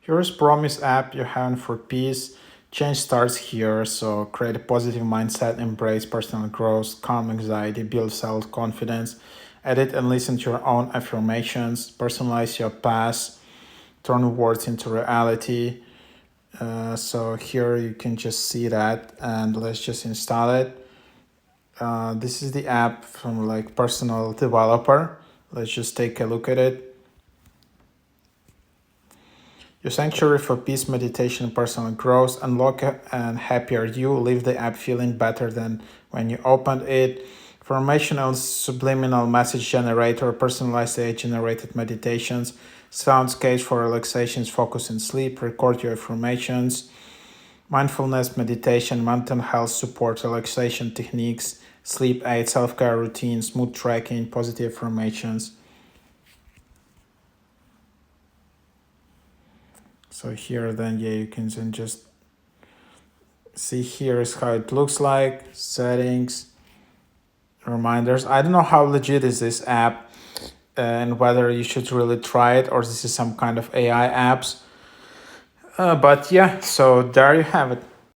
Here's Promise app you're having for peace. Change starts here, so create a positive mindset, embrace personal growth, calm anxiety, build self confidence, edit and listen to your own affirmations, personalize your past, turn words into reality. So here you can just see that, and let's just install it. This is the app from like personal developer. Let's just take a look at it. Your sanctuary for peace, meditation, personal growth. Unlock and happier you. Leave the app feeling better than when you opened it. Formational subliminal message generator. Personalized AI generated meditations. Soundscapes for relaxations, focus, and sleep. Record your affirmations. Mindfulness, meditation, mental health support, relaxation techniques, sleep aid, self care routines, mood tracking, positive affirmations. So here then, yeah, you can then just see here is how it looks like, settings, reminders. I don't know how legit is this app and whether you should really try it or this is some kind of AI apps. But yeah, so there you have it.